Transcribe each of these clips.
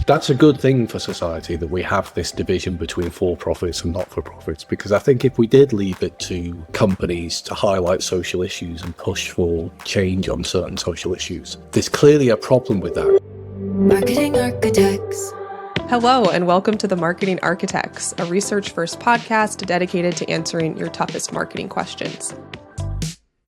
That's a good thing for society, that we have this division between for-profits and not-for-profits, because I think if we did leave it to companies to highlight social issues and push for change on certain social issues, there's clearly a problem with that. Marketing Architects. Hello, and welcome to the Marketing Architects, a research-first podcast dedicated to answering your toughest marketing questions.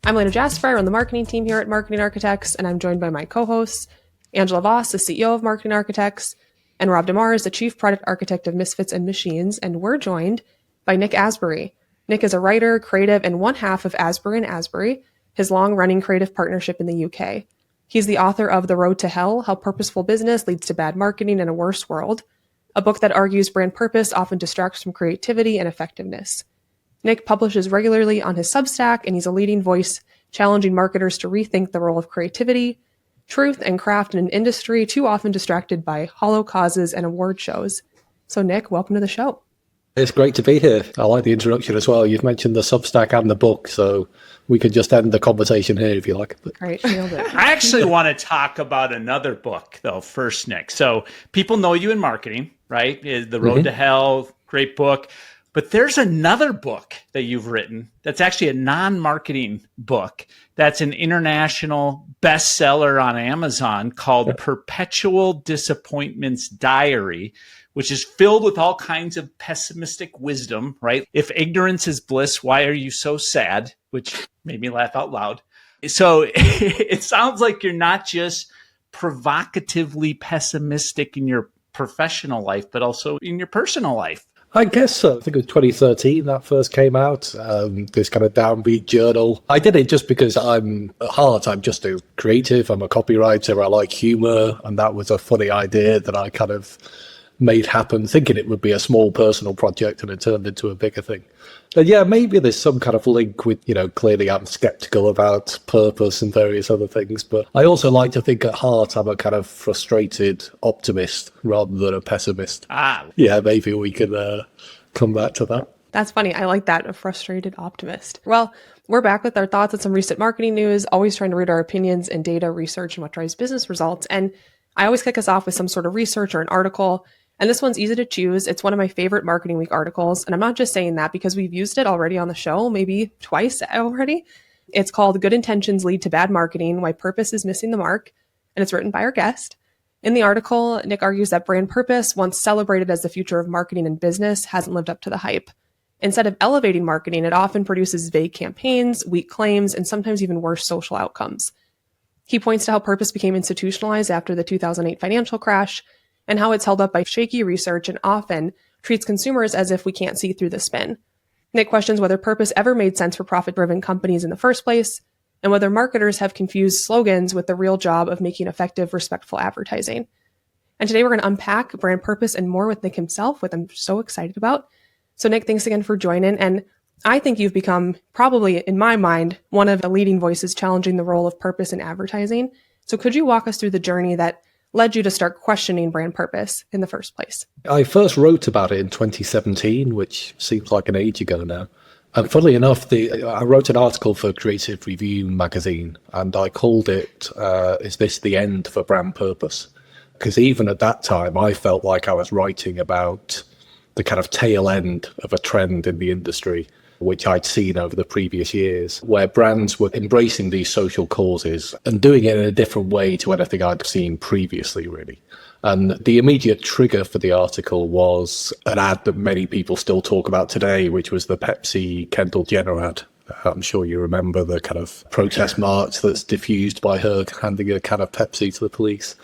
I'm Elena Asbury on the marketing team here at Marketing Architects, and I'm joined by my co-hosts, Angela Voss, the CEO of Marketing Architects, and Rob DeMar is the Chief Product Architect of Misfits and Machines, and we're joined by Nick Asbury. Nick is a writer, creative, and one half of Asbury & Asbury, his long-running creative partnership in the UK. He's the author of The Road to Hell, How Purposeful Business Leads to Bad Marketing and a Worse World, a book that argues brand purpose often distracts from creativity and effectiveness. Nick publishes regularly on his Substack, and he's a leading voice challenging marketers to rethink the role of creativity, truth, and craft in an industry too often distracted by hollow causes and award shows. So Nick, welcome to the show. It's great to be here. I like the introduction as well. You've mentioned the Substack and the book, so we could just end the conversation here if you like. Great, nailed it. I actually want to talk about another book, though, first, Nick. So people know you in marketing, right? The Road to Hell, great book. But there's another book that you've written that's actually a non-marketing book that's an international bestseller on Amazon called Perpetual Disappointment's Diary, which is filled with all kinds of pessimistic wisdom, right? If ignorance is bliss, why are you so sad? Which made me laugh out loud. So it sounds like you're not just provocatively pessimistic in your professional life, but also in your personal life. I guess so. I think it was 2013 that first came out, this kind of downbeat journal. I did it just because at heart, I'm just a creative. I'm a copywriter. I like humor. And that was a funny idea that I kind of made happen, thinking it would be a small personal project, and it turned into a bigger thing. And yeah, maybe there's some kind of link with, clearly I'm skeptical about purpose and various other things, but I also like to think at heart I'm a kind of frustrated optimist rather than a pessimist. Yeah, maybe we can come back to that. That's funny. I like that, a frustrated optimist. Well, we're back with our thoughts on some recent marketing news, always trying to root our opinions in data, research, and what drives business results. And I always kick us off with some sort of research or an article. And this one's easy to choose. It's one of my favorite Marketing Week articles. And I'm not just saying that because we've used it already on the show, maybe twice already. It's called Good Intentions Lead to Bad Marketing, Why Purpose is Missing the Mark. And it's written by our guest. In the article, Nick argues that brand purpose, once celebrated as the future of marketing and business, hasn't lived up to the hype. Instead of elevating marketing, it often produces vague campaigns, weak claims, and sometimes even worse social outcomes. He points to how purpose became institutionalized after the 2008 financial crash, and how it's held up by shaky research and often treats consumers as if we can't see through the spin. Nick questions whether purpose ever made sense for profit-driven companies in the first place, and whether marketers have confused slogans with the real job of making effective, respectful advertising. And today we're going to unpack brand purpose and more with Nick himself, which I'm so excited about. So Nick, thanks again for joining. And I think you've become, probably in my mind, one of the leading voices challenging the role of purpose in advertising. So could you walk us through the journey that led you to start questioning brand purpose in the first place? I first wrote about it in 2017, which seems like an age ago now. And funnily enough, I wrote an article for Creative Review magazine, and I called it, Is This the End for Brand Purpose? Because even at that time, I felt like I was writing about the kind of tail end of a trend in the industry, which I'd seen over the previous years, where brands were embracing these social causes and doing it in a different way to anything I'd seen previously, really. And the immediate trigger for the article was an ad that many people still talk about today, which was the Pepsi Kendall Jenner ad. I'm sure you remember the kind of protest march that's diffused by her handing a can of Pepsi to the police.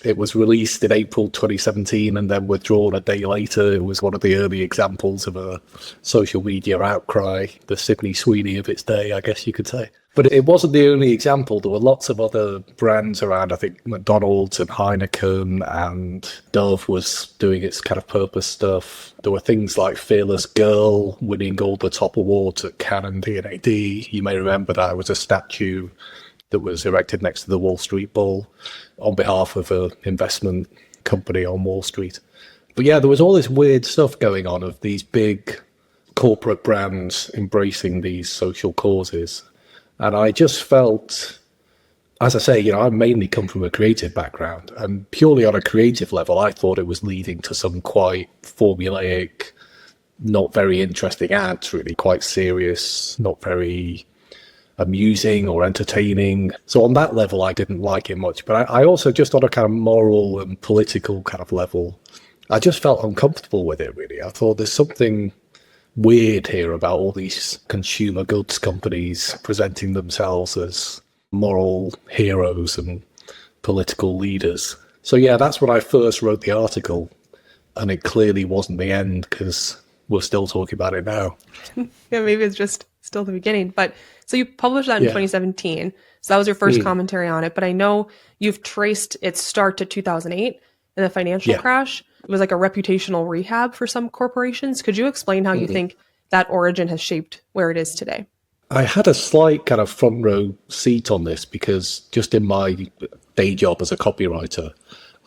It was released in April 2017 and then withdrawn a day later. It was one of the early examples of a social media outcry, the Sydney Sweeney of its day, I guess you could say. But it wasn't the only example. There were lots of other brands around. I think McDonald's and Heineken and Dove was doing its kind of purpose stuff. There were things like Fearless Girl winning all the top awards at Cannes and D&AD. You may remember that was a statue that was erected next to the Wall Street Bull on behalf of an investment company on Wall Street. But yeah, there was all this weird stuff going on of these big corporate brands embracing these social causes. And I just felt as I say, I mainly come from a creative background, and purely on a creative level, I thought it was leading to some quite formulaic, not very interesting ads, really quite serious, not very amusing or entertaining. So on that level, I didn't like it much. But I also, just on a kind of moral and political kind of level, I just felt uncomfortable with it, really. I thought there's something weird here about all these consumer goods companies presenting themselves as moral heroes and political leaders. So yeah, that's when I first wrote the article, and it clearly wasn't the end, because we're still talking about it now. Yeah, maybe it's just still the beginning. But so you published that in 2017. So that was your first commentary on it. But I know you've traced its start to 2008 and the financial crash. It was like a reputational rehab for some corporations. Could you explain how you think that origin has shaped where it is today? I had a slight kind of front row seat on this, because just in my day job as a copywriter,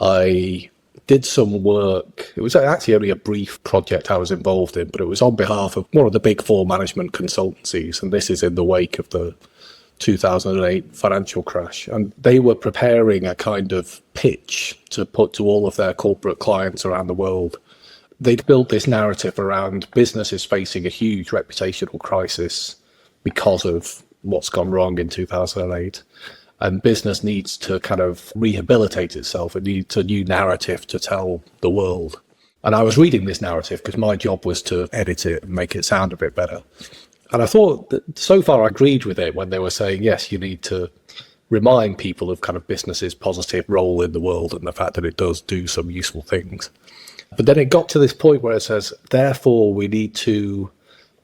I did some work. It was actually only a brief project I was involved in, but it was on behalf of one of the big four management consultancies. And this is in the wake of the 2008 financial crash. And they were preparing a kind of pitch to put to all of their corporate clients around the world. They'd built this narrative around businesses facing a huge reputational crisis because of what's gone wrong in 2008. And business needs to kind of rehabilitate itself. It needs a new narrative to tell the world. And I was reading this narrative because my job was to edit it and make it sound a bit better. And I thought that so far I agreed with it when they were saying, yes, you need to remind people of kind of business's positive role in the world and the fact that it does do some useful things. But then it got to this point where it says, therefore, we need to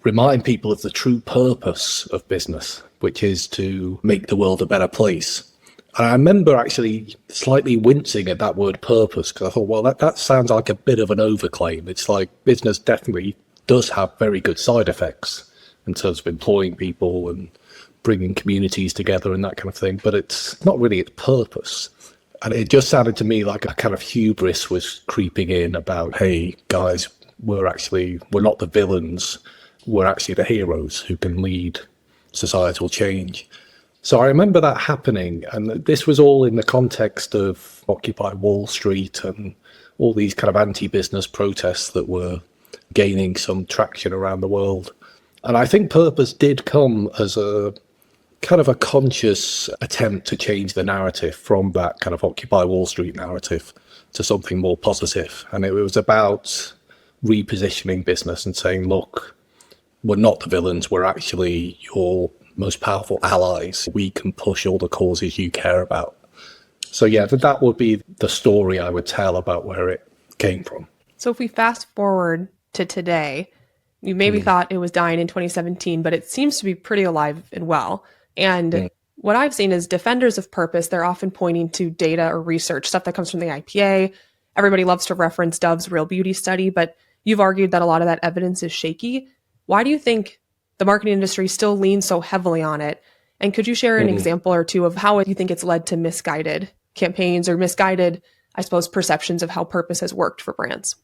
remind people of the true purpose of business, which is to make the world a better place. And I remember actually slightly wincing at that word purpose, because I thought, well, that sounds like a bit of an overclaim. It's like business definitely does have very good side effects in terms of employing people and bringing communities together and that kind of thing, but it's not really its purpose. And it just sounded to me like a kind of hubris was creeping in about, hey, guys, we're not the villains. We're actually the heroes who can lead societal change. So I remember that happening, and this was all in the context of Occupy Wall Street and all these kind of anti-business protests that were gaining some traction around the world. And I think purpose did come as a kind of a conscious attempt to change the narrative from that kind of Occupy Wall Street narrative to something more positive. And it was about repositioning business and saying, look, we're not the villains, we're actually your most powerful allies. We can push all the causes you care about. So yeah, that would be the story I would tell about where it came from. So if we fast forward to today, you maybe thought it was dying in 2017, but it seems to be pretty alive and well. And what I've seen is defenders of purpose, they're often pointing to data or research, stuff that comes from the IPA. Everybody loves to reference Dove's Real Beauty study, but you've argued that a lot of that evidence is shaky. Why do you think the marketing industry still leans so heavily on it? And could you share an example or two of how you think it's led to misguided campaigns or misguided, I suppose, perceptions of how purpose has worked for brands?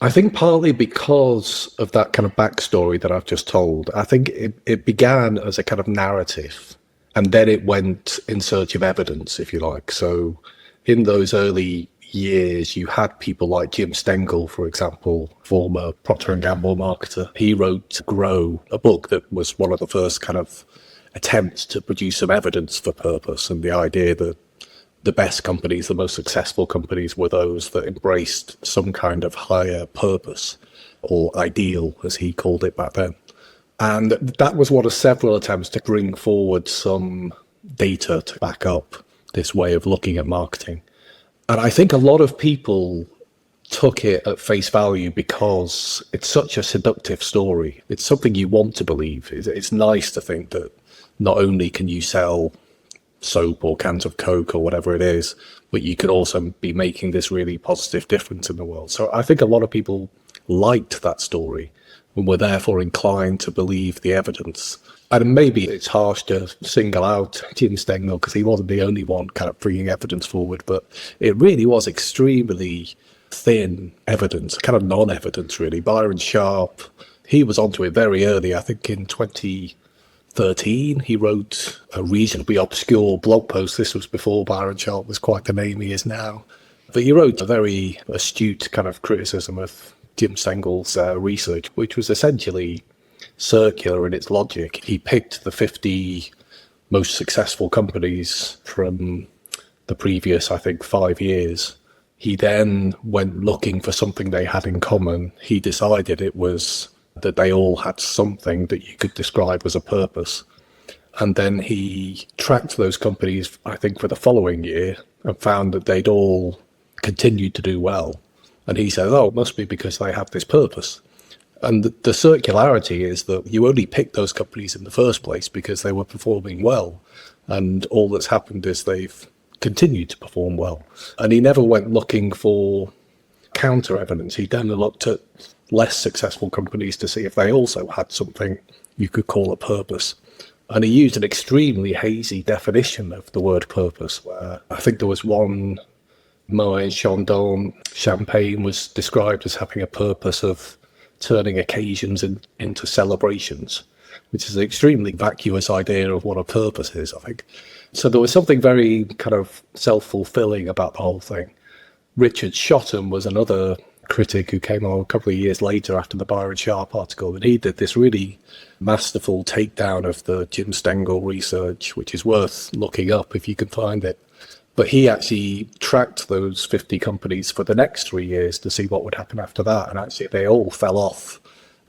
I think partly because of that kind of backstory that I've just told. I think it began as a kind of narrative, and then it went in search of evidence, if you like. So in those early years, you had people like Jim Stengel, for example, former Procter & Gamble marketer. He wrote Grow, a book that was one of the first kind of attempts to produce some evidence for purpose, and the idea that the best companies, the most successful companies, were those that embraced some kind of higher purpose, or ideal, as he called it back then. And that was one of several attempts to bring forward some data to back up this way of looking at marketing. And I think a lot of people took it at face value because it's such a seductive story. It's something you want to believe. It's nice to think that not only can you sell soap or cans of Coke or whatever it is, but you could also be making this really positive difference in the world. So I think a lot of people liked that story and were therefore inclined to believe the evidence. And maybe it's harsh to single out Jim Stengel because he wasn't the only one kind of bringing evidence forward, but it really was extremely thin evidence, kind of non-evidence really. Byron Sharp, he was onto it very early, I think in 2012 13, he wrote a reasonably obscure blog post. This was before Byron Sharp was quite the name he is now. But he wrote a very astute kind of criticism of Jim Stengel's research, which was essentially circular in its logic. He picked the 50 most successful companies from the previous, I think, 5 years. He then went looking for something they had in common. He decided it was that they all had something that you could describe as a purpose. And then he tracked those companies, I think, for the following year and found that they'd all continued to do well. And he said, oh, it must be because they have this purpose. And the circularity is that you only picked those companies in the first place because they were performing well. And all that's happened is they've continued to perform well. And he never went looking for counter evidence. He then looked at less successful companies to see if they also had something you could call a purpose. And he used an extremely hazy definition of the word purpose, where I think there was one, Moet Chandon champagne was described as having a purpose of turning occasions into celebrations, which is an extremely vacuous idea of what a purpose is, I think. So there was something very kind of self-fulfilling about the whole thing. Richard Shotton was another critic who came on a couple of years later after the Byron Sharp article, and he did this really masterful takedown of the Jim Stengel research, which is worth looking up if you can find it. But he actually tracked those 50 companies for the next 3 years to see what would happen after that. And actually, they all fell off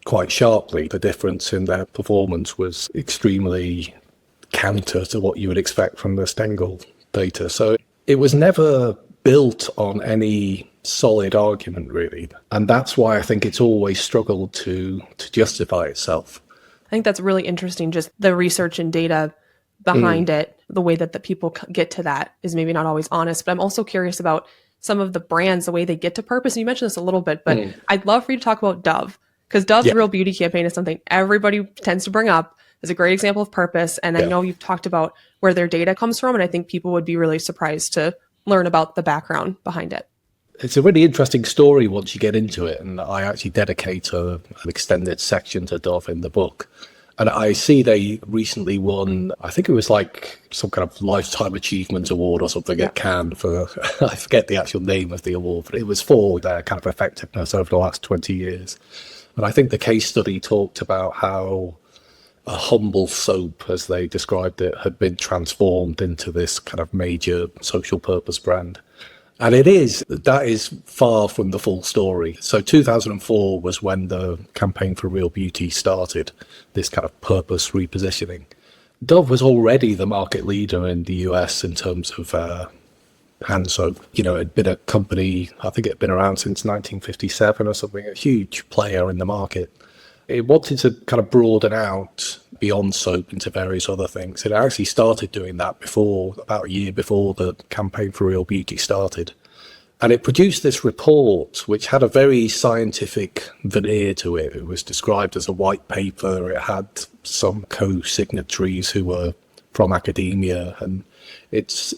quite sharply. The difference in their performance was extremely counter to what you would expect from the Stengel data. So it was never built on any solid argument, really. And that's why I think it's always struggled to justify itself. I think that's really interesting, just the research and data behind it. The way that the people get to that is maybe not always honest, but I'm also curious about some of the brands, the way they get to purpose. And you mentioned this a little bit, but I'd love for you to talk about Dove, because Dove's Real Beauty campaign is something everybody tends to bring up as a great example of purpose. And I know you've talked about where their data comes from, and I think people would be really surprised to learn about the background behind it. It's a really interesting story once you get into it, and I actually dedicate an extended section to Dove in the book. And I see they recently won, I think it was like some kind of Lifetime Achievement Award or something at Cannes for, I forget the actual name of the award, but it was for their kind of effectiveness over the last 20 years. And I think the case study talked about how a humble soap, as they described it, had been transformed into this kind of major social purpose brand. And that is far from the full story. So 2004 was when the campaign for Real Beauty started, this kind of purpose repositioning. Dove was already the market leader in the US in terms of hand soap. You know, it had been a company, I think it had been around since 1957 or something, a huge player in the market. It wanted to kind of broaden out beyond soap into various other things. It actually started doing that about a year before the campaign for Real Beauty started. And it produced this report, which had a very scientific veneer to it. It was described as a white paper. It had some co-signatories who were from academia. And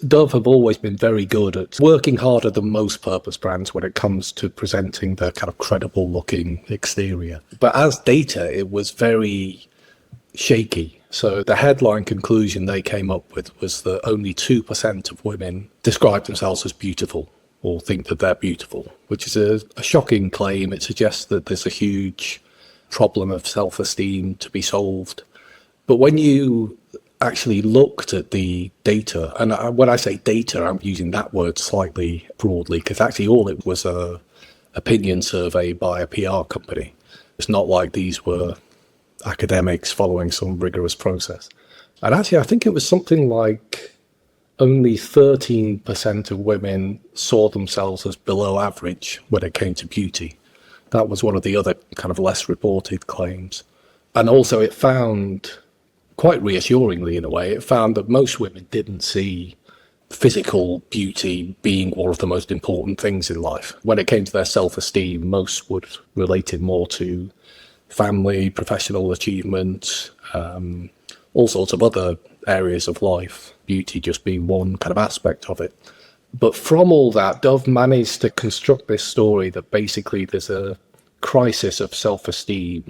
Dove have always been very good at working harder than most purpose brands when it comes to presenting the kind of credible looking exterior. But as data, it was very shaky. So the headline conclusion they came up with was that only 2% of women describe themselves as beautiful or think that they're beautiful, which is a shocking claim. It suggests that there's a huge problem of self-esteem to be solved. But when you actually looked at the data, and when I say data, I'm using that word slightly broadly, because actually all it was a opinion survey by a PR company. It's not like these were academics following some rigorous process. And actually, I think it was something like only 13% of women saw themselves as below average when it came to beauty. That was one of the other kind of less reported claims. And also it found, quite reassuringly in a way, it found that most women didn't see physical beauty being one of the most important things in life. When it came to their self-esteem, most would relate it more to family, professional achievement, all sorts of other areas of life, beauty just being one kind of aspect of it. But from all that, Dove managed to construct this story that basically there's a crisis of self-esteem,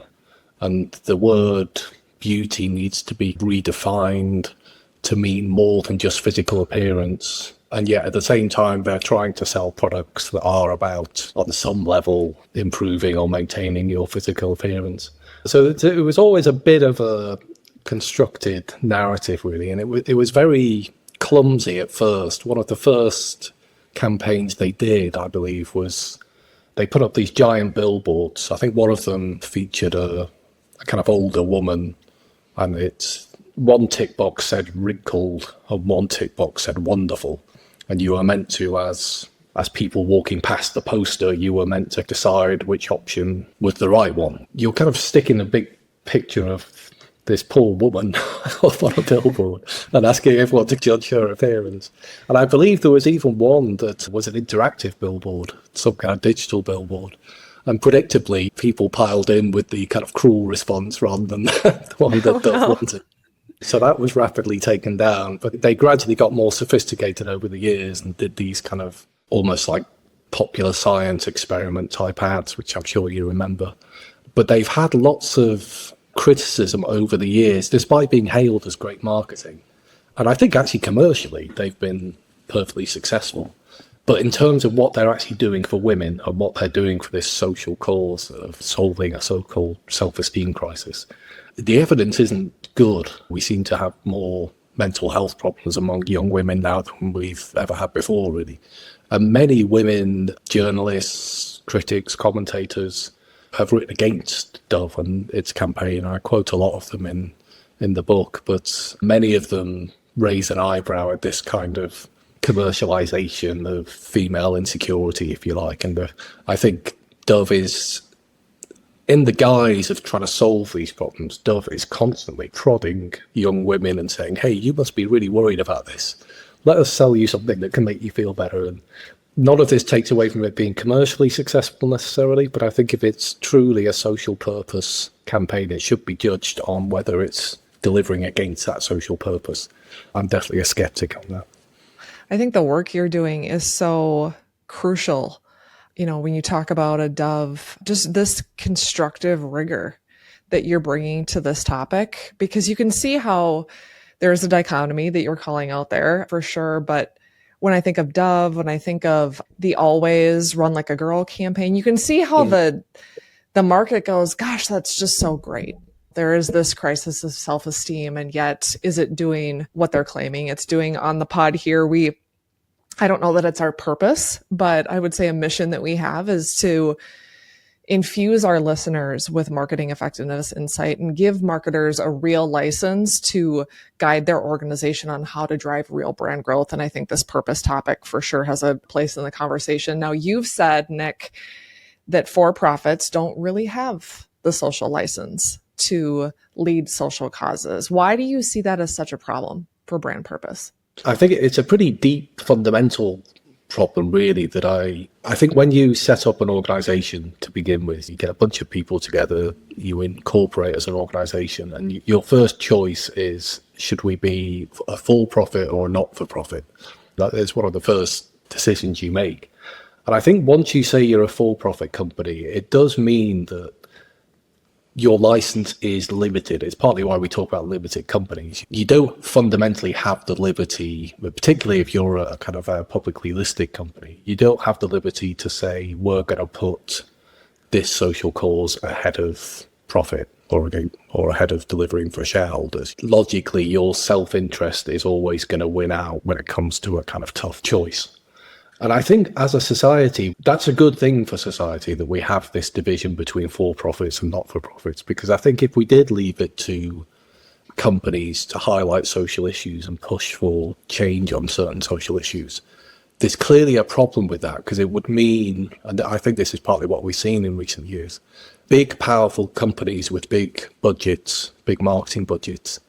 and the word beauty needs to be redefined to mean more than just physical appearance. And yet at the same time, they're trying to sell products that are about, on some level, improving or maintaining your physical appearance. So it was always a bit of a constructed narrative, really. And it was very clumsy at first. One of the first campaigns they did, I believe, was they put up these giant billboards. I think one of them featured a kind of older woman, and it's one tick box said wrinkled and one tick box said wonderful. And you were meant to, as people walking past the poster, you were meant to decide which option was the right one. You're kind of sticking a big picture of this poor woman up on a billboard and asking everyone to judge her appearance. And I believe there was even one that was an interactive billboard, some kind of digital billboard. And predictably, people piled in with the kind of cruel response rather than the one that Dove wanted. So that was rapidly taken down, but they gradually got more sophisticated over the years and did these kind of almost like popular science experiment type ads, which I'm sure you remember. But they've had lots of criticism over the years, despite being hailed as great marketing. And I think actually commercially, they've been perfectly successful. But in terms of what they're actually doing for women and what they're doing for this social cause of solving a so-called self-esteem crisis, the evidence isn't good. We seem to have more mental health problems among young women now than we've ever had before, really. And many women, journalists, critics, commentators, have written against Dove and its campaign. I quote a lot of them in the book, but many of them raise an eyebrow at this kind of commercialization of female insecurity, if you like. And I think Dove is, in the guise of trying to solve these problems, Dove is constantly prodding young women and saying, hey, you must be really worried about this. Let us sell you something that can make you feel better. And none of this takes away from it being commercially successful necessarily, but I think if it's truly a social purpose campaign, it should be judged on whether it's delivering against that social purpose. I'm definitely a skeptic on that. I think the work you're doing is so crucial. You know, when you talk about a Dove, just this constructive rigor that you're bringing to this topic, because you can see how there's a dichotomy that you're calling out there for sure. But when I think of Dove, when I think of the Always Run Like a Girl campaign, you can see how the market goes, gosh, that's just so great. There is this crisis of self-esteem, and yet is it doing what they're claiming it's doing? On the pod here, I don't know that it's our purpose, but I would say a mission that we have is to infuse our listeners with marketing effectiveness insight and give marketers a real license to guide their organization on how to drive real brand growth. And I think this purpose topic for sure has a place in the conversation. Now, you've said, Nick, that for-profits don't really have the social license to lead social causes. Why do you see that as such a problem for brand purpose? I think it's a pretty deep, fundamental problem, really, that I think when you set up an organization to begin with, you get a bunch of people together, you incorporate as an organization, and your first choice is, should we be a for-profit or a not-for-profit? That is one of the first decisions you make. And I think once you say you're a for-profit company, it does mean that your license is limited. It's partly why we talk about limited companies. You don't fundamentally have the liberty, particularly if you're a kind of a publicly listed company, you don't have the liberty to say, we're going to put this social cause ahead of profit or ahead of delivering for shareholders. Logically, your self-interest is always going to win out when it comes to a kind of tough choice. And I think as a society, that's a good thing for society that we have this division between for-profits and not-for-profits, because I think if we did leave it to companies to highlight social issues and push for change on certain social issues, there's clearly a problem with that, because it would mean, and I think this is partly what we've seen in recent years, big, powerful companies with big budgets, big marketing budgets,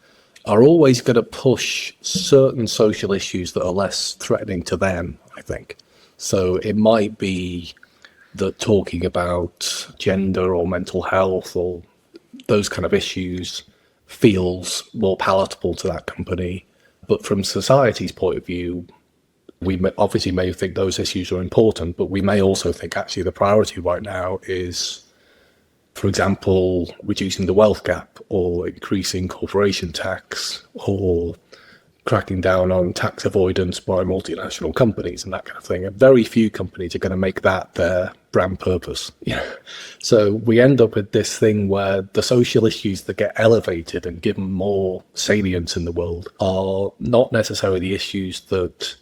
are always going to push certain social issues that are less threatening to them, I think. So it might be that talking about gender or mental health or those kind of issues feels more palatable to that company. But from society's point of view, we obviously may think those issues are important, but we may also think actually the priority right now is For example, reducing the wealth gap or increasing corporation tax or cracking down on tax avoidance by multinational companies and that kind of thing. And very few companies are going to make that their brand purpose. So we end up with this thing where the social issues that get elevated and given more salience in the world are not necessarily the issues that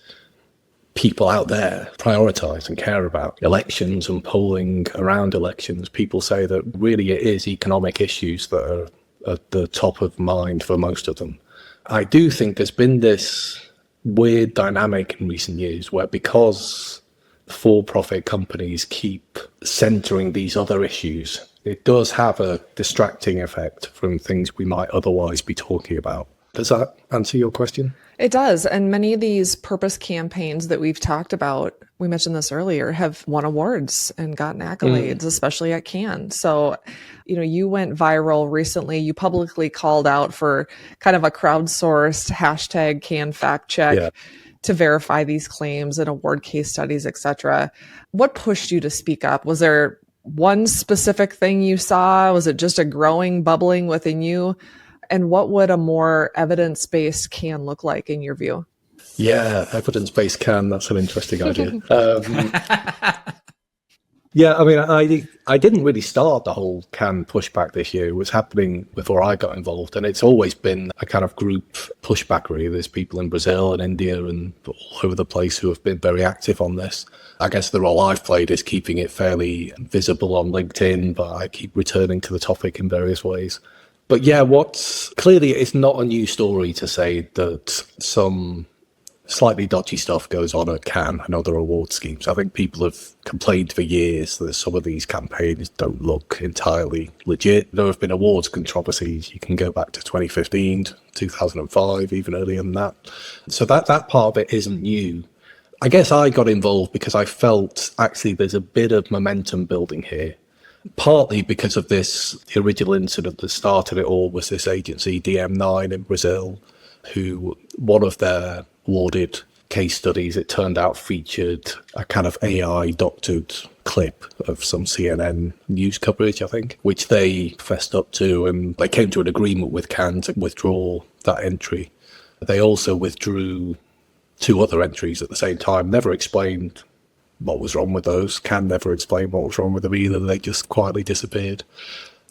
people out there prioritize and care about. Elections and polling around elections, people say that really it is economic issues that are at the top of mind for most of them. I do think there's been this weird dynamic in recent years where, because for-profit companies keep centering these other issues, it does have a distracting effect from things we might otherwise be talking about. Does that answer your question? It does. And many of these purpose campaigns that we've talked about, we mentioned this earlier, have won awards and gotten accolades, especially at Cannes. So, you went viral recently. You publicly called out for kind of a crowdsourced hashtag Cannes fact check to verify these claims and award case studies, etc. What pushed you to speak up? Was there one specific thing you saw? Was it just a growing, bubbling within you? And what would a more evidence-based Cannes look like in your view? Yeah, evidence-based Cannes, that's an interesting idea. Yeah, I mean, I didn't really start the whole Cannes pushback this year. It was happening before I got involved, and it's always been a kind of group pushback, really. There's people in Brazil and India and all over the place who have been very active on this. I guess the role I've played is keeping it fairly visible on LinkedIn, but I keep returning to the topic in various ways. But yeah, clearly it's not a new story to say that some slightly dodgy stuff goes on at Cannes and other award schemes. I think people have complained for years that some of these campaigns don't look entirely legit. There have been awards controversies. You can go back to 2015, 2005, even earlier than that. So that part of it isn't new. I guess I got involved because I felt actually there's a bit of momentum building here. Partly because of this, the original incident that started it all was this agency, DM9 in Brazil, who one of their awarded case studies, it turned out, featured a kind of AI doctored clip of some CNN news coverage, I think, which they fessed up to, and they came to an agreement with Cannes to withdraw that entry. They also withdrew 2 other entries at the same time, never explained what was wrong with those. Cannes never explained what was wrong with them either. They just quietly disappeared.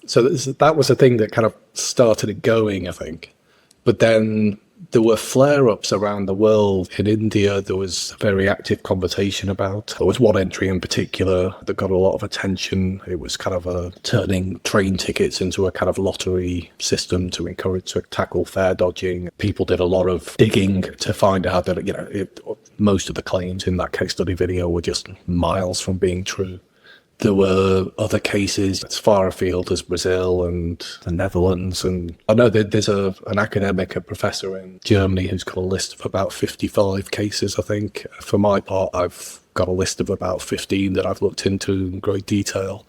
So that was a thing that kind of started it going, I think. But then there were flare-ups around the world. In India, there was a very active conversation about. There was one entry in particular that got a lot of attention. It was kind of turning train tickets into a kind of lottery system to tackle fare dodging. People did a lot of digging to find out that, most of the claims in that case study video were just miles from being true. There were other cases as far afield as Brazil and the Netherlands. And I know that there's an academic, a professor in Germany, who's got a list of about 55 cases, I think. For my part, I've got a list of about 15 that I've looked into in great detail.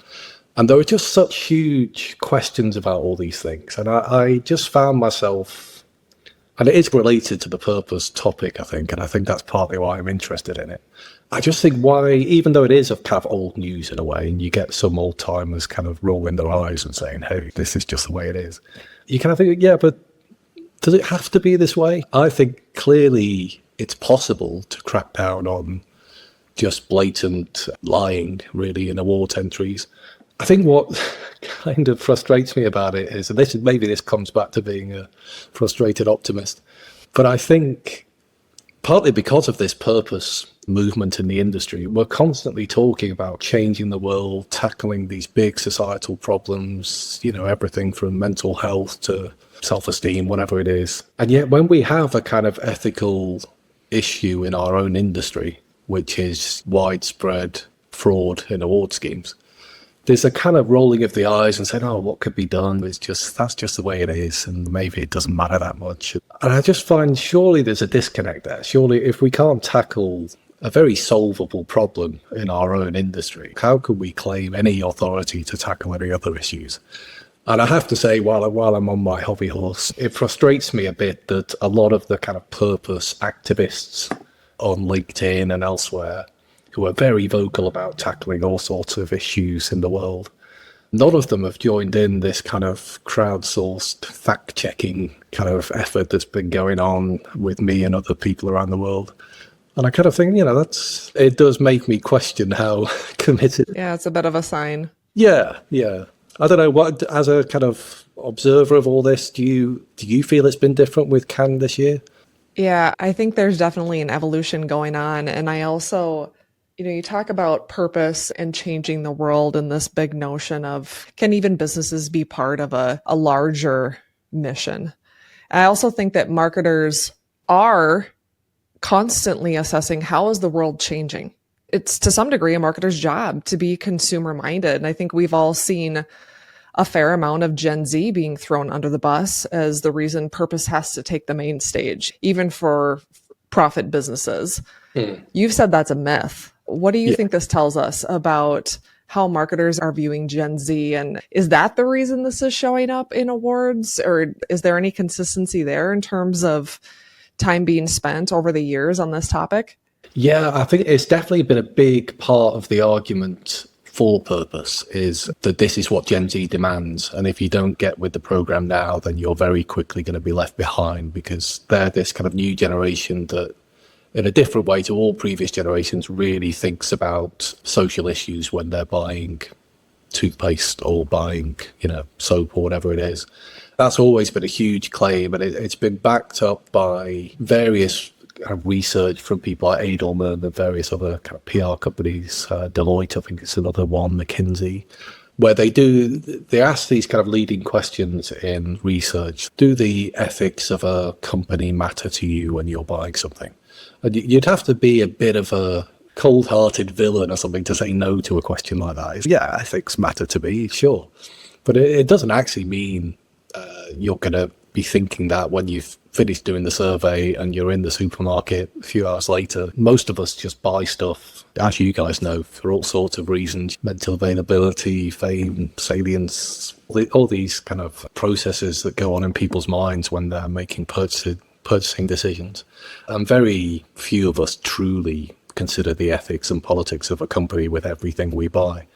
And there were just such huge questions about all these things. And I just found myself, and it is related to the purpose topic, I think, and I think that's partly why I'm interested in it. I just think why, even though it is a kind of old news in a way, and you get some old timers kind of rolling their eyes and saying, hey, this is just the way it is. You kind of think, yeah, but does it have to be this way? I think clearly it's possible to crack down on just blatant lying, really, in awards entries. I think what kind of frustrates me about it is, and maybe this comes back to being a frustrated optimist, but I think partly because of this purpose movement in the industry, we're constantly talking about changing the world, tackling these big societal problems, everything from mental health to self-esteem, whatever it is. And yet when we have a kind of ethical issue in our own industry, which is widespread fraud in award schemes, there's a kind of rolling of the eyes and saying, oh, what could be done? That's just the way it is, and maybe it doesn't matter that much. And I just find surely there's a disconnect there. Surely if we can't tackle a very solvable problem in our own industry, how can we claim any authority to tackle any other issues? And I have to say, while I'm on my hobby horse, it frustrates me a bit that a lot of the kind of purpose activists on LinkedIn and elsewhere who are very vocal about tackling all sorts of issues in the world None of them have joined in this kind of crowdsourced fact-checking kind of effort that's been going on with me and other people around the world. And I kind of think, it does make me question how committed. Yeah, it's a bit of a sign. Yeah. I don't know, what, as a kind of observer of all this, do you feel it's been different with Cannes this year? Yeah, I think there's definitely an evolution going on. And I also, you talk about purpose and changing the world and this big notion of, can even businesses be part of a larger mission? I also think that marketers are constantly assessing, how is the world changing? It's to some degree a marketer's job to be consumer minded. And I think we've all seen a fair amount of Gen Z being thrown under the bus as the reason purpose has to take the main stage, even for profit businesses. You've said that's a myth. What do you think this tells us about how marketers are viewing Gen Z? And is that the reason this is showing up in awards? Or is there any consistency there in terms of time being spent over the years on this topic? Yeah, I think it's definitely been a big part of the argument for purpose, is that this is what Gen Z demands. And if you don't get with the program now, then you're very quickly going to be left behind, because they're this kind of new generation that, in a different way to all previous generations, really thinks about social issues when they're buying toothpaste or buying, soap or whatever it is. That's always been a huge claim, and it's been backed up by various research from people like Edelman and various other kind of PR companies. Deloitte, I think it's another one, McKinsey, where they ask these kind of leading questions in research. Do the ethics of a company matter to you when you're buying something? And you'd have to be a bit of a cold-hearted villain or something to say no to a question like that. Yeah, ethics matter to me, sure. But it doesn't actually mean you're going to be thinking that when you've finished doing the survey and you're in the supermarket a few hours later. Most of us just buy stuff, as you guys know, for all sorts of reasons: mental availability, fame, salience, all these kind of processes that go on in people's minds when they're making purchasing decisions. And very few of us truly consider the ethics and politics of a company with everything we buy.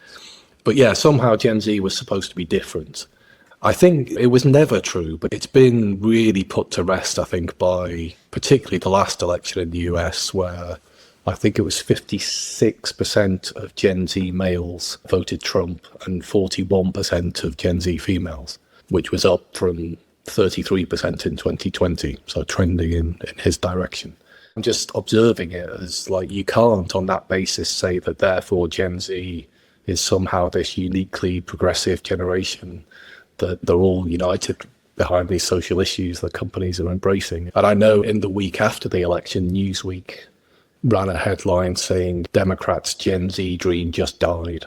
But yeah, somehow Gen Z was supposed to be different. I think it was never true, but it's been really put to rest, I think, by particularly the last election in the US, where I think it was 56% of Gen Z males voted Trump and 41% of Gen Z females, which was up from 33% in 2020, so trending in his direction. I'm just observing it as like, you can't on that basis say that therefore Gen Z is somehow this uniquely progressive generation, that they're all united behind these social issues that companies are embracing. And I know in the week after the election, Newsweek ran a headline saying Democrats' Gen Z dream just died.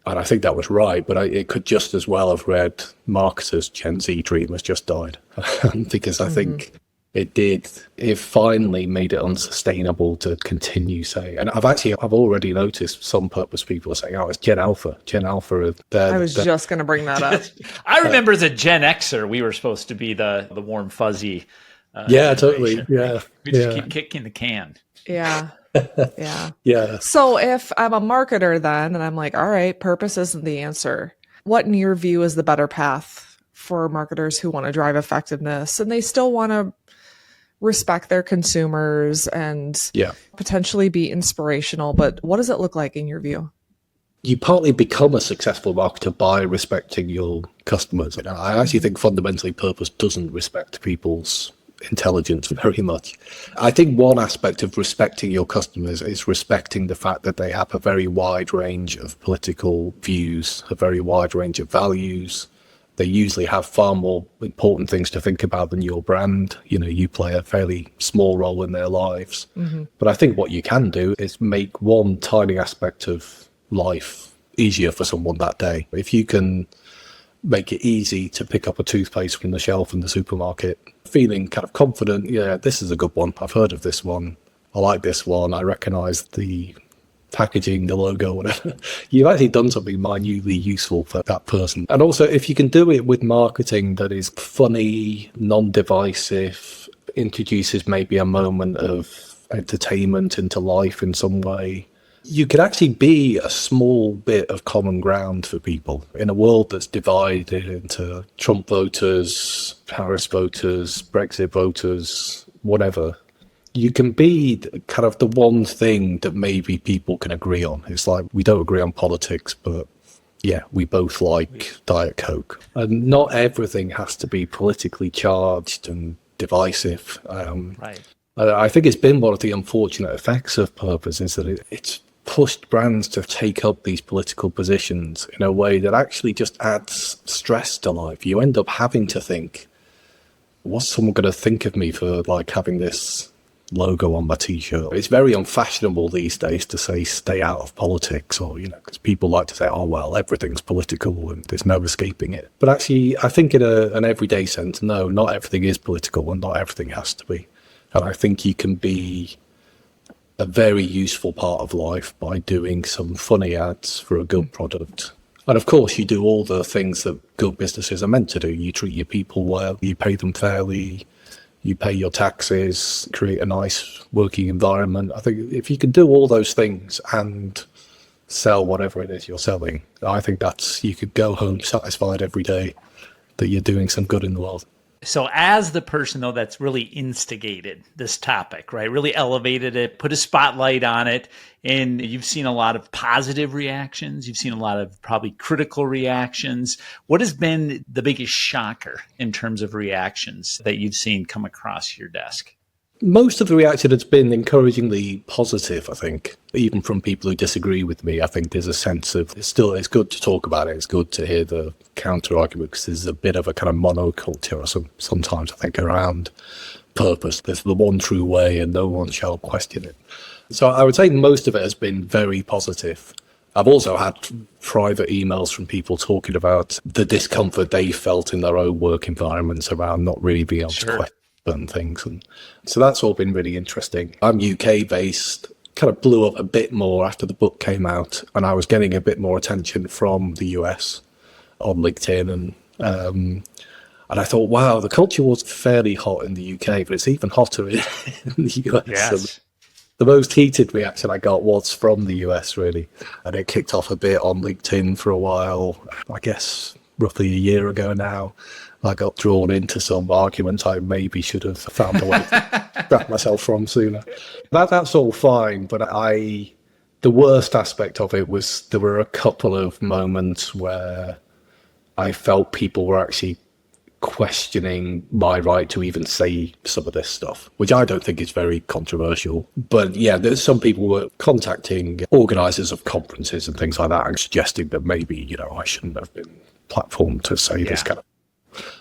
And I think that was right, but it could just as well have read marketers' Gen Z dream has just died. Because I think it finally made it unsustainable to continue saying. And I've already noticed some purpose people are saying, oh, it's Gen Alpha. I was just going to bring that up. I remember as a Gen Xer, we were supposed to be the warm fuzzy. Yeah, totally. Yeah. We just keep kicking the can. Yeah. Yeah. Yeah. So if I'm a marketer then, and I'm like, all right, purpose isn't the answer, what in your view is the better path for marketers who want to drive effectiveness and they still want to respect their consumers and potentially be inspirational? But what does it look like in your view? You partly become a successful marketer by respecting your customers. I actually think fundamentally purpose doesn't respect people's intelligence very much. I think one aspect of respecting your customers is respecting the fact that they have a very wide range of political views, a very wide range of values. They usually have far more important things to think about than your brand. You play a fairly small role in their lives. But I think what you can do is make one tiny aspect of life easier for someone that day. If you can make it easy to pick up a toothpaste from the shelf in the supermarket, feeling kind of confident, yeah, this is a good one. I've heard of this one. I like this one. I recognize the packaging, the logo, whatever. You've actually done something minutely useful for that person. And also, if you can do it with marketing that is funny, non-divisive, introduces maybe a moment of entertainment into life in some way, You could actually be a small bit of common ground for people in a world that's divided into Trump voters, Harris voters, Brexit voters, whatever. You can be kind of the one thing that maybe people can agree on. It's like, we don't agree on politics, but yeah, we both like Diet Coke. And not everything has to be politically charged and divisive. Right. I think it's been one of the unfortunate effects of Purpose is that it's pushed brands to take up these political positions in a way that actually just adds stress to life. You end up having to think, what's someone going to think of me for like having this logo on my t-shirt? It's very unfashionable these days to say stay out of politics, or because people like to say, oh well, everything's political and there's no escaping it. But actually, I think in an everyday sense, no, not everything is political and not everything has to be. And I think you can be a very useful part of life by doing some funny ads for a good product. And of course, you do all the things that good businesses are meant to do. You treat your people well, you pay them fairly, you pay your taxes, create a nice working environment. I think if you can do all those things and sell whatever it is you're selling, I think you could go home satisfied every day that you're doing some good in the world. So as the person, though, that's really instigated this topic, right, really elevated it, put a spotlight on it, and you've seen a lot of positive reactions, you've seen a lot of probably critical reactions. What has been the biggest shocker in terms of reactions that you've seen come across your desk? Most of the reaction has been encouragingly positive, I think. Even from people who disagree with me, I think there's a sense of it's good to talk about it. It's good to hear the counter argument because there's a bit of a kind of monoculture sometimes, I think, around purpose. There's the one true way and no one shall question it. So I would say most of it has been very positive. I've also had private emails from people talking about the discomfort they felt in their own work environments around not really being able to question certain things. And so that's all been really interesting. I'm UK based, kind of blew up a bit more after the book came out, and I was getting a bit more attention from the US on LinkedIn. And I thought, wow, the culture was fairly hot in the UK, but it's even hotter in the US. Yes. So the most heated reaction I got was from the US, really. And it kicked off a bit on LinkedIn for a while, I guess roughly a year ago now. I got drawn into some argument I maybe should have found a way to grab myself from sooner. That's all fine, but the worst aspect of it was there were a couple of moments where I felt people were actually questioning my right to even say some of this stuff, which I don't think is very controversial. But yeah, there's some people were contacting organisers of conferences and things like that and suggesting that maybe, I shouldn't have been platformed to say this kind of.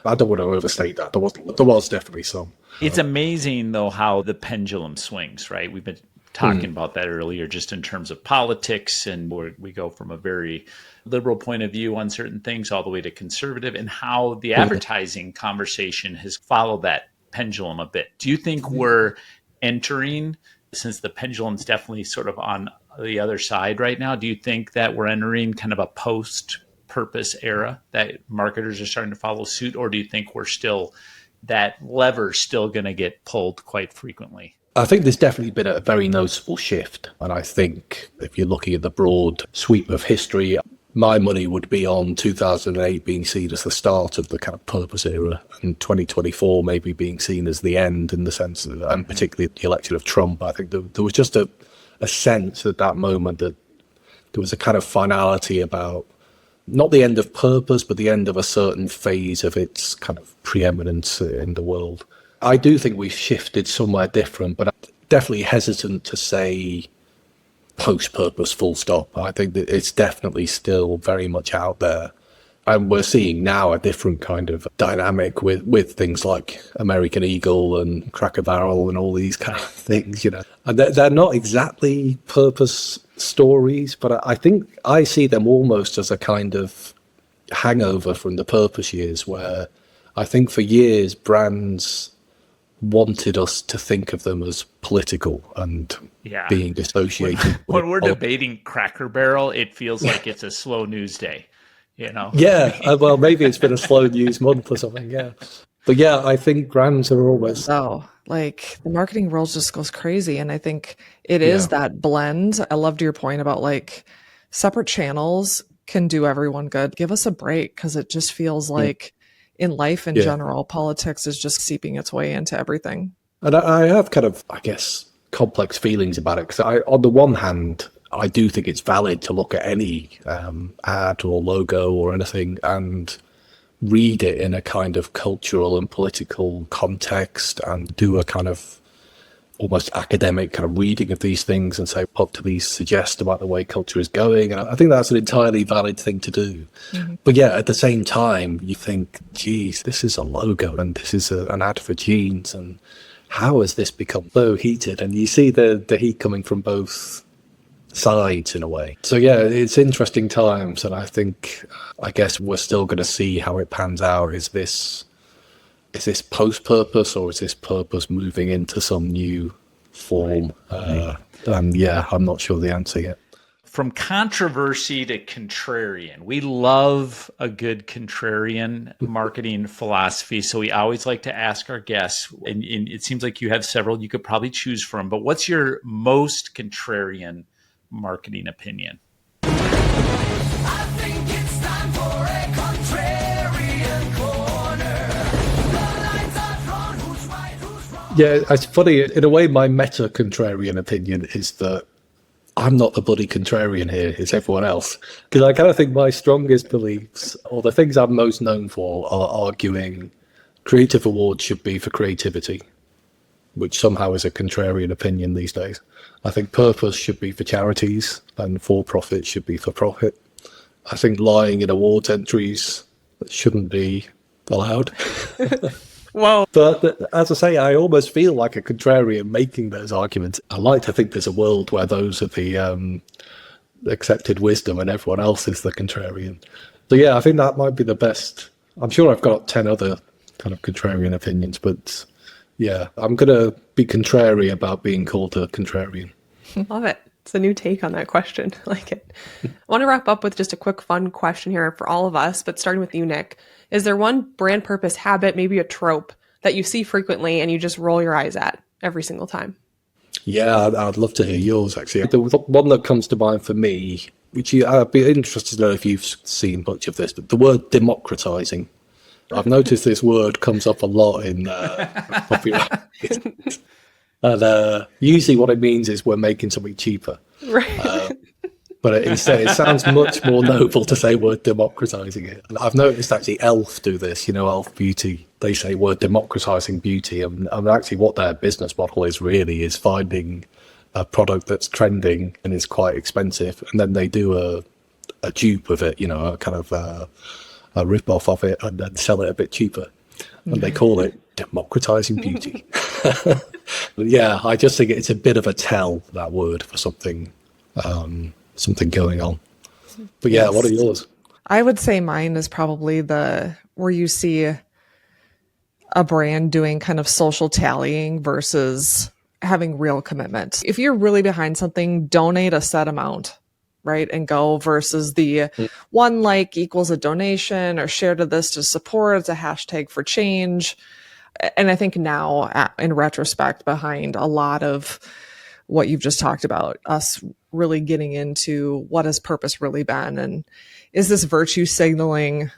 I don't want to overstate that. There was definitely some. It's amazing, though, how the pendulum swings, right? We've been talking about that earlier, just in terms of politics, and we go from a very liberal point of view on certain things all the way to conservative, and how the advertising conversation has followed that pendulum a bit. Do you think we're entering, since the pendulum's definitely sort of on the other side right now, do you think that we're entering kind of a post-purpose era that marketers are starting to follow suit, or do you think we're still, that lever's still going to get pulled quite frequently? I think there's definitely been a very noticeable shift. And I think if you're looking at the broad sweep of history, my money would be on 2008 being seen as the start of the kind of purpose era, and 2024 maybe being seen as the end, in the sense of, and particularly the election of Trump. I think there was just a sense at that moment that there was a kind of finality about not the end of purpose, but the end of a certain phase of its kind of preeminence in the world. I do think we've shifted somewhere different, but I'm definitely hesitant to say post-purpose full stop. I think that it's definitely still very much out there. And we're seeing now a different kind of dynamic with things like American Eagle and Cracker Barrel and all these kind of things, And they're not exactly purpose stories, but I think I see them almost as a kind of hangover from the purpose years, where I think for years brands wanted us to think of them as political and being associated when we're debating Cracker Barrel, it feels like it's a slow news day, Yeah, well, maybe it's been a slow news month or something, yeah. But yeah, I think brands are always... Oh, Like the marketing world just goes crazy. And I think it is that blend. I loved your point about like separate channels can do everyone good. Give us a break, because it just feels like in life in general, politics is just seeping its way into everything. And I have kind of, I guess, complex feelings about it, because on the one hand, I do think it's valid to look at any ad or logo or anything and read it in a kind of cultural and political context and do a kind of almost academic kind of reading of these things and say, what do these suggest about the way culture is going? And I think that's an entirely valid thing to do. But yeah, at the same time, you think, geez, this is a logo and this is an ad for jeans, and how has this become so heated? And you see the heat coming from both sides in a way. So yeah, it's interesting times, and I guess we're still going to see how it pans out. Is this post-purpose, or is this purpose moving into some new form? And yeah, I'm not sure the answer yet. From controversy to contrarian, we love a good contrarian marketing philosophy. So we always like to ask our guests, and it seems like you have several you could probably choose from, but what's your most contrarian marketing opinion? I think it's time for a contrarian corner. The lines are drawn, who's right, who's wrong. Yeah, it's funny. In a way, my meta contrarian opinion is that I'm not the bloody contrarian here, it's everyone else. Because I kind of think my strongest beliefs, or the things I'm most known for, are arguing creative awards should be for creativity, which somehow is a contrarian opinion these days. I think purpose should be for charities, and for-profit should be for profit. I think lying in awards entries shouldn't be allowed. Whoa. But as I say, I almost feel like a contrarian making those arguments. I like to think there's a world where those are the accepted wisdom and everyone else is the contrarian. So yeah, I think that might be the best. I'm sure I've got 10 other kind of contrarian opinions, but yeah, I'm going to be contrary about being called a contrarian. Love it. It's a new take on that question. I like it. I want to wrap up with just a quick fun question here for all of us, but starting with you, Nick. Is there one brand purpose habit, maybe a trope, that you see frequently and you just roll your eyes at every single time? Yeah, I'd love to hear yours, actually. The one that comes to mind for me, which I'd be interested to know if you've seen much of this, but the word democratizing. I've noticed this word comes up a lot in popular. And usually what it means is we're making something cheaper. Right. But instead, it sounds much more noble to say we're democratizing it. And I've noticed actually Elf do this, Elf Beauty. They say we're democratizing beauty. And actually what their business model is really is finding a product that's trending and is quite expensive. And then they do a dupe of it, a kind of a rip-off of it, and then sell it a bit cheaper. And they call it democratizing beauty. But yeah, I just think it's a bit of a tell, that word, for something going on. But yeah, What are yours? I would say mine is probably where you see a brand doing kind of social tallying versus having real commitment. If you're really behind something, donate a set amount, right? And go, versus the one like equals a donation, or share to this to support. It's a hashtag for change. And I think now, in retrospect, behind a lot of what you've just talked about, us really getting into what has purpose really been, and is this virtue signaling,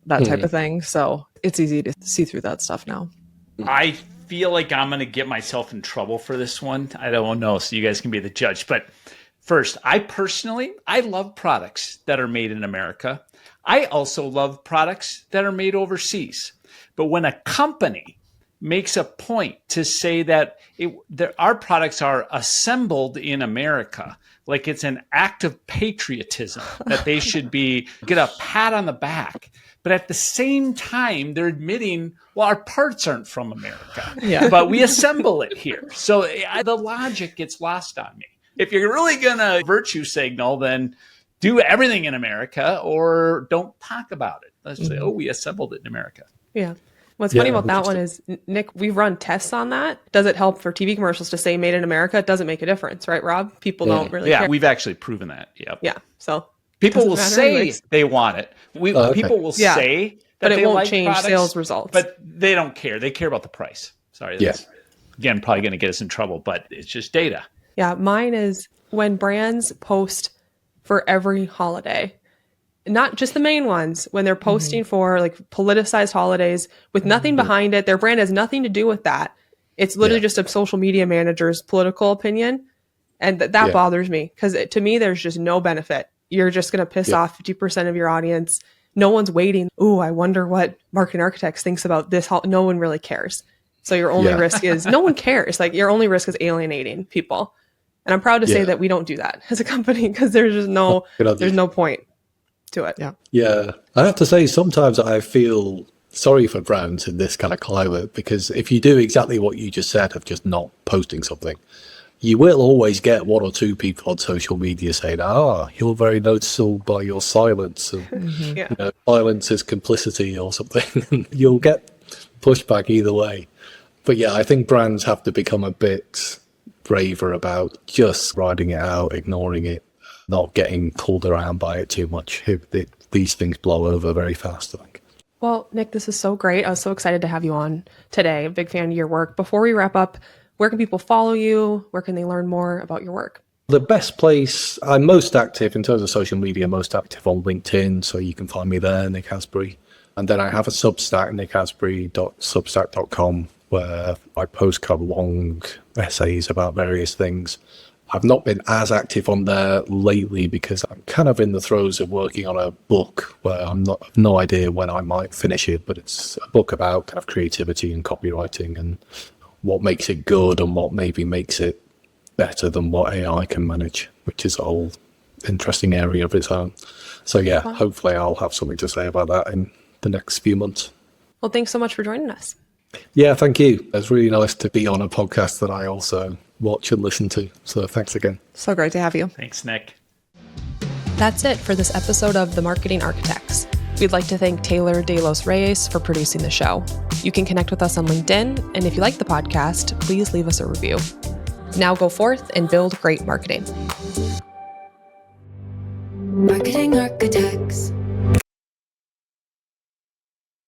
that type of thing. So it's easy to see through that stuff now. I feel like I'm going to get myself in trouble for this one. I don't know, so you guys can be the judge. But first, I love products that are made in America. I also love products that are made overseas. But when a company makes a point to say that our products are assembled in America, like it's an act of patriotism, that they should get a pat on the back. But at the same time, they're admitting, well, our parts aren't from America, but we assemble it here. So the logic gets lost on me. If you're really going to virtue signal, then do everything in America, or don't talk about it. Let's say, we assembled it in America. Yeah. What's funny about that one is, Nick, we've run tests on that. Does it help for TV commercials to say made in America? It doesn't make a difference, right, Rob? People don't really care. Yeah, we've actually proven that. Yep. Yeah. So people will say they want it. People will say that but it they won't like change products, sales results. But they don't care. They care about the price. Sorry. Yes. again, probably going to get us in trouble, but it's just data. Yeah, mine is when brands post for every holiday, not just the main ones, when they're posting for like politicized holidays with nothing behind it. Their brand has nothing to do with that. It's literally just a social media manager's political opinion. And that bothers me because to me, there's just no benefit. You're just going to piss off 50% of your audience. No one's waiting. Ooh, I wonder what Marketing Architects thinks about this. No one really cares. So your only risk is no one cares. Like your only risk is alienating people. And I'm proud to say that we don't do that as a company because there's just there's no point to it. Yeah. I have to say, sometimes I feel sorry for brands in this kind of climate, because if you do exactly what you just said of just not posting something, you will always get one or two people on social media saying, you're very noticeable by your silence. And, silence is complicity or something. You'll get pushback either way. But yeah, I think brands have to become a bit braver about just riding it out, ignoring it, not getting pulled around by it too much. These things blow over very fast, I think. Well, Nick, this is so great. I was so excited to have you on today. A big fan of your work. Before we wrap up, where can people follow you? Where can they learn more about your work? The best place, I'm most active in terms of social media, most active on LinkedIn. So you can find me there, Nick Asbury. And then I have a Substack, nickasbury.substack.com, where I post kind of long essays about various things. I've not been as active on there lately because I'm kind of in the throes of working on a book where I've no idea when I might finish it, but it's a book about kind of creativity and copywriting and what makes it good and what maybe makes it better than what AI can manage, which is a whole interesting area of its own. So yeah, hopefully I'll have something to say about that in the next few months. Well, thanks so much for joining us. Yeah, thank you. It's really nice to be on a podcast that I also watch and listen to. So thanks again. So great to have you. Thanks, Nick. That's it for this episode of The Marketing Architects. We'd like to thank Taylor De Los Reyes for producing the show. You can connect with us on LinkedIn, and if you like the podcast, please leave us a review. Now go forth and build great marketing.